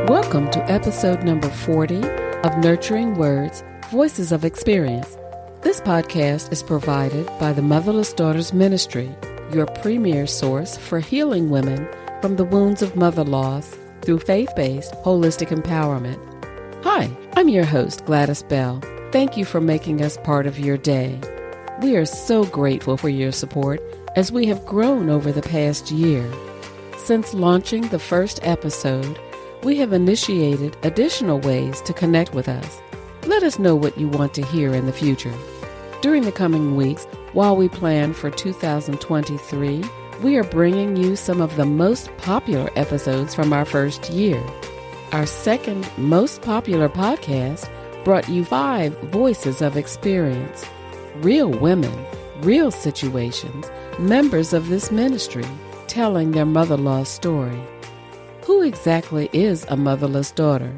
Welcome to episode number 40 of Nurturing Words, Voices of Experience. This podcast is provided by the Motherless Daughters Ministry, your premier source for healing women from the wounds of mother loss through faith-based holistic empowerment. Hi, I'm your host, Gladys Bell. Thank you for making us part of your day. We are so grateful for your support as we have grown over the past year. Since launching the first episode, we have initiated additional ways to connect with us. Let us know what you want to hear in the future. During the coming weeks, while we plan for 2023, we are bringing you some of the most popular episodes from our first year. Our second most popular podcast brought you 5 voices of experience. Real women, real situations, members of this ministry telling their mother-loss story. Who exactly is a motherless daughter?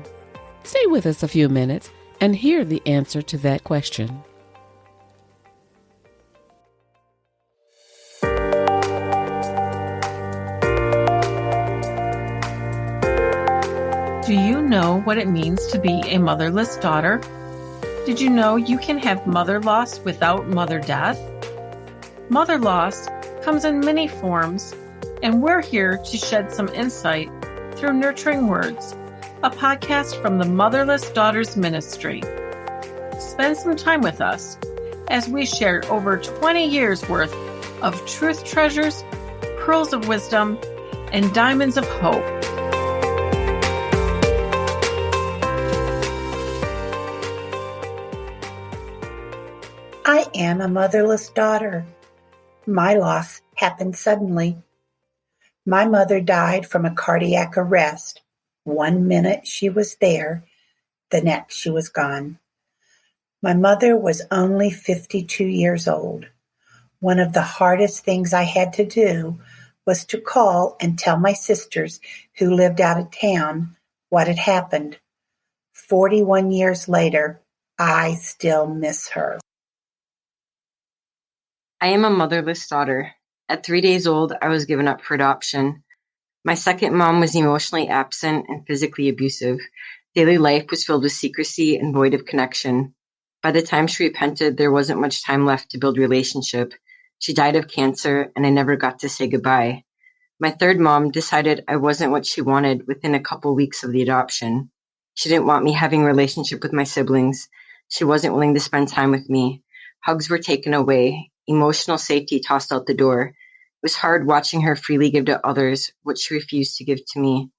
Stay with us a few minutes and hear the answer to that question. Do you know what it means to be a motherless daughter? Did you know you can have mother loss without mother death? Mother loss comes in many forms, and we're here to shed some insight through Nurturing Words, a podcast from the Motherless Daughters Ministry. Spend some time with us as we share over 20 years worth of truth treasures, pearls of wisdom, and diamonds of hope. I am a motherless daughter. My loss happened suddenly. My mother died from a cardiac arrest. 1 minute she was there, the next she was gone. My mother was only 52 years old. One of the hardest things I had to do was to call and tell my sisters who lived out of town what had happened. 41 years later, I still miss her. I am a motherless daughter. At 3 days old, I was given up for adoption. My second mom was emotionally absent and physically abusive. Daily life was filled with secrecy and void of connection. By the time she repented, there wasn't much time left to build relationship. She died of cancer, and I never got to say goodbye. My third mom decided I wasn't what she wanted within a couple weeks of the adoption. She didn't want me having a relationship with my siblings. She wasn't willing to spend time with me. Hugs were taken away. Emotional safety tossed out the door. It was hard watching her freely give to others what she refused to give to me.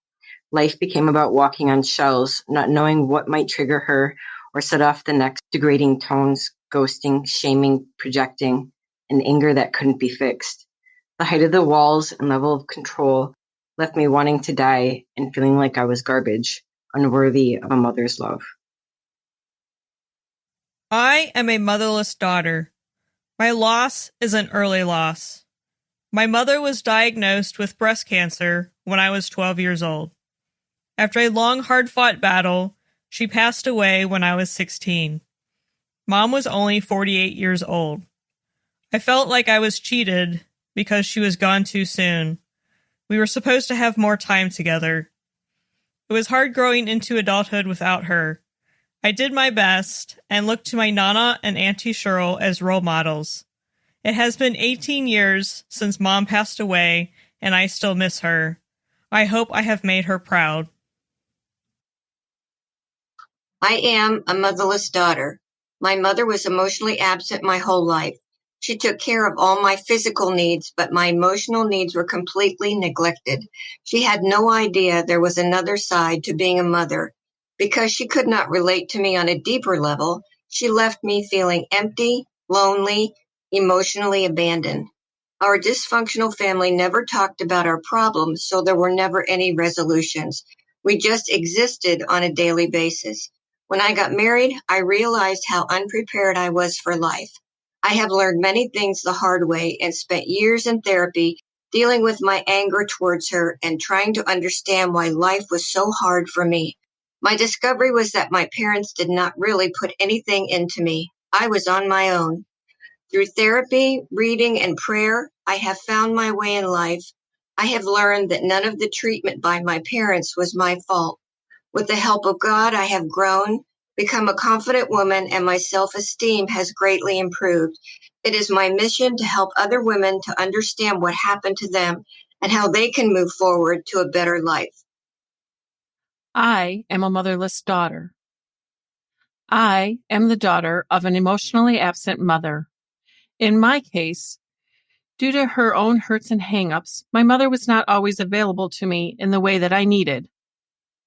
Life became about walking on shells, not knowing what might trigger her or set off the next degrading tones, ghosting, shaming, projecting, and anger that couldn't be fixed. The height of the walls and level of control left me wanting to die and feeling like I was garbage, unworthy of a mother's love. I am a motherless daughter. My loss is an early loss. My mother was diagnosed with breast cancer when I was 12 years old. After a long, hard-fought battle, she passed away when I was 16. Mom was only 48 years old. I felt like I was cheated because she was gone too soon. We were supposed to have more time together. It was hard growing into adulthood without her. I did my best and looked to my Nana and Auntie Cheryl as role models. It has been 18 years since Mom passed away, and I still miss her. I hope I have made her proud. I am a motherless daughter. My mother was emotionally absent my whole life. She took care of all my physical needs, but my emotional needs were completely neglected. She had no idea there was another side to being a mother. Because she could not relate to me on a deeper level, she left me feeling empty, lonely, emotionally abandoned. Our dysfunctional family never talked about our problems, so there were never any resolutions. We just existed on a daily basis. When I got married, I realized how unprepared I was for life. I have learned many things the hard way and spent years in therapy dealing with my anger towards her and trying to understand why life was so hard for me. My discovery was that my parents did not really put anything into me. I was on my own. Through therapy, reading, and prayer, I have found my way in life. I have learned that none of the treatment by my parents was my fault. With the help of God, I have grown, become a confident woman, and my self-esteem has greatly improved. It is my mission to help other women to understand what happened to them and how they can move forward to a better life. I am a motherless daughter. I am the daughter of an emotionally absent mother. In my case, due to her own hurts and hang-ups, my mother was not always available to me in the way that I needed.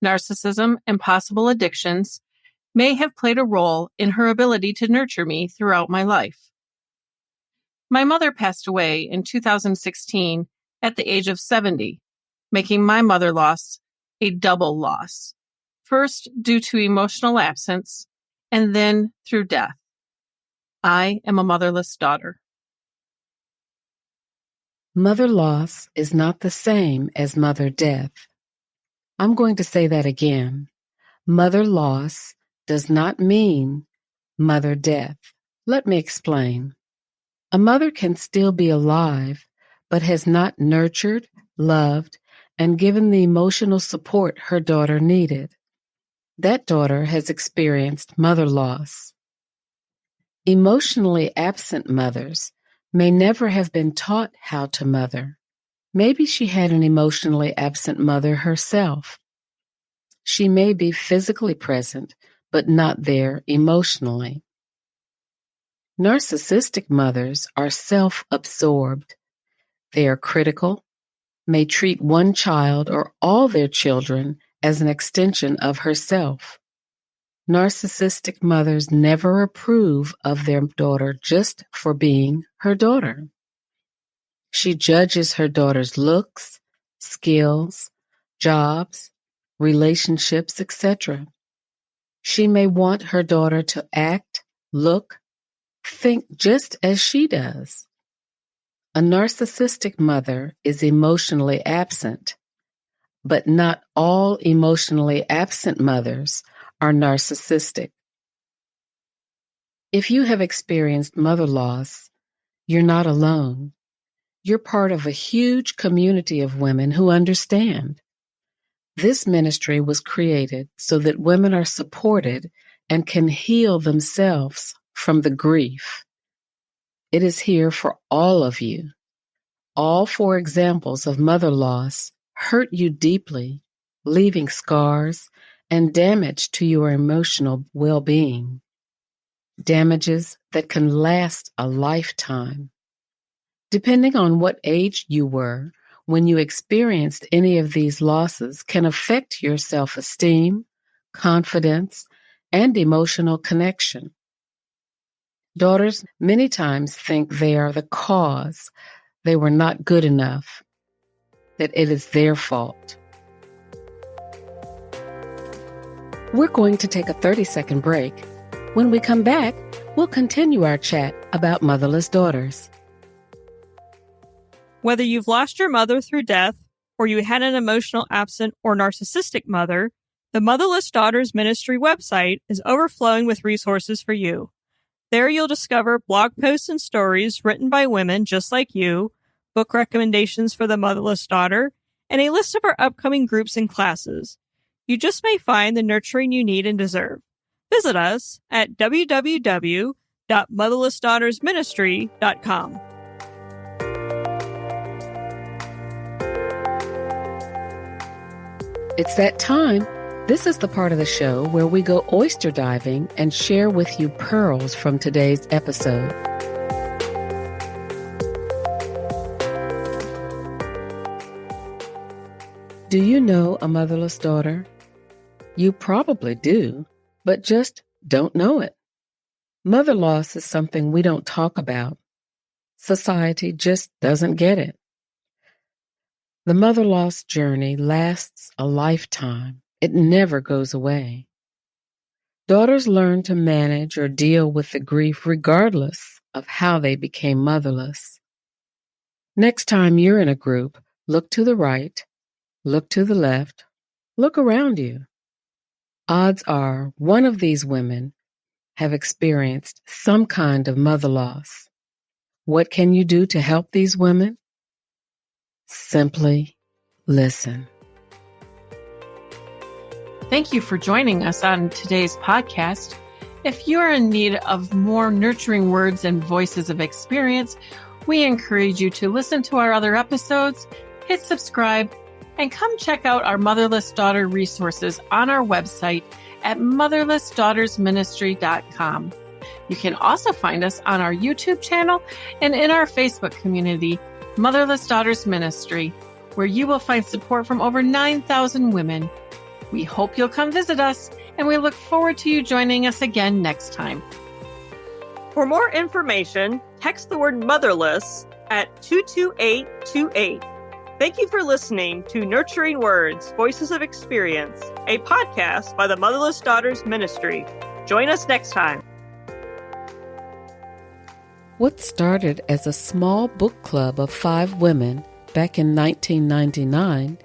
Narcissism and possible addictions may have played a role in her ability to nurture me throughout my life. My mother passed away in 2016 at the age of 70, making my mother loss a double loss. First, due to emotional absence, and then through death. I am a motherless daughter. Mother loss is not the same as mother death. I'm going to say that again. Mother loss does not mean mother death. Let me explain. A mother can still be alive, but has not nurtured, loved, and given the emotional support her daughter needed. That daughter has experienced mother loss. Emotionally absent mothers may never have been taught how to mother. Maybe she had an emotionally absent mother herself. She may be physically present, but not there emotionally. Narcissistic mothers are self-absorbed. They are critical, may treat one child or all their children as an extension of herself. Narcissistic mothers never approve of their daughter just for being her daughter. She judges her daughter's looks, skills, jobs, relationships, etc. She may want her daughter to act, look, think just as she does. A narcissistic mother is emotionally absent, but not all emotionally absent mothers are narcissistic. If you have experienced mother loss, you're not alone. You're part of a huge community of women who understand. This ministry was created so that women are supported and can heal themselves from the grief. It is here for all of you. All 4 examples of mother loss hurt you deeply, leaving scars and damage to your emotional well-being. Damages that can last a lifetime. Depending on what age you were when you experienced any of these losses can affect your self-esteem, confidence, and emotional connection. Daughters many times think they are the cause, they were not good enough, that it is their fault. We're going to take a 30-second break. When we come back, we'll continue our chat about motherless daughters. Whether you've lost your mother through death or you had an emotional absent or narcissistic mother, the Motherless Daughters Ministry website is overflowing with resources for you. There you'll discover blog posts and stories written by women just like you, book recommendations for the motherless daughter, and a list of our upcoming groups and classes. You just may find the nurturing you need and deserve. Visit us at www.motherlessdaughtersministry.com. It's that time. This is the part of the show where we go oyster diving and share with you pearls from today's episode. Do you know a motherless daughter? You probably do, but just don't know it. Mother loss is something we don't talk about. Society just doesn't get it. The mother loss journey lasts a lifetime. It never goes away. Daughters learn to manage or deal with the grief regardless of how they became motherless. Next time you're in a group, look to the right, look to the left, look around you. Odds are one of these women have experienced some kind of mother loss. What can you do to help these women? Simply listen. Thank you for joining us on today's podcast. If you are in need of more nurturing words and voices of experience, we encourage you to listen to our other episodes, hit subscribe, and come check out our Motherless Daughter resources on our website at motherlessdaughtersministry.com. You can also find us on our YouTube channel and in our Facebook community, Motherless Daughters Ministry, where you will find support from over 9,000 women. We hope you'll come visit us, and we look forward to you joining us again next time. For more information, text the word motherless at 22828. Thank you for listening to Nurturing Words, Voices of Experience, a podcast by the Motherless Daughters Ministry. Join us next time. What started as a small book club of 5 women back in 1999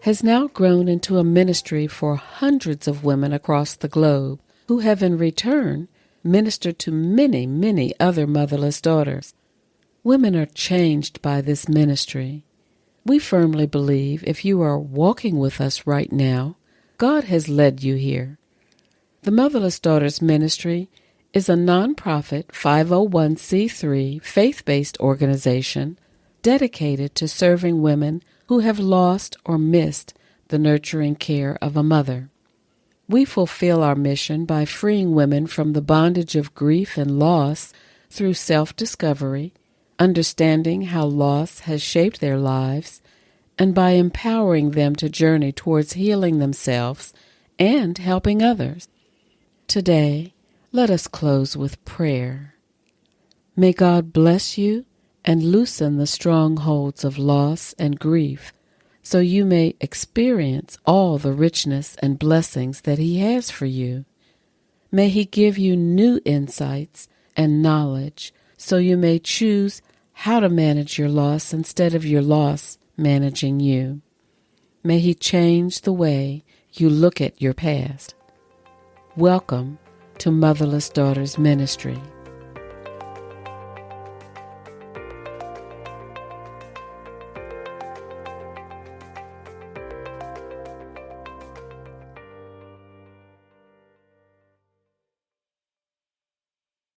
has now grown into a ministry for hundreds of women across the globe who have in return ministered to many, many other motherless daughters. Women are changed by this ministry. We firmly believe if you are walking with us right now, God has led you here. The Motherless Daughters Ministry is a nonprofit 501c3 faith-based organization dedicated to serving women who have lost or missed the nurturing care of a mother. We fulfill our mission by freeing women from the bondage of grief and loss through self-discovery, understanding how loss has shaped their lives, and by empowering them to journey towards healing themselves and helping others. Today, let us close with prayer. May God bless you and loosen the strongholds of loss and grief, so you may experience all the richness and blessings that He has for you. May He give you new insights and knowledge, so you may choose how to manage your loss instead of your loss managing you. May He change the way you look at your past. Welcome to Motherless Daughters Ministry.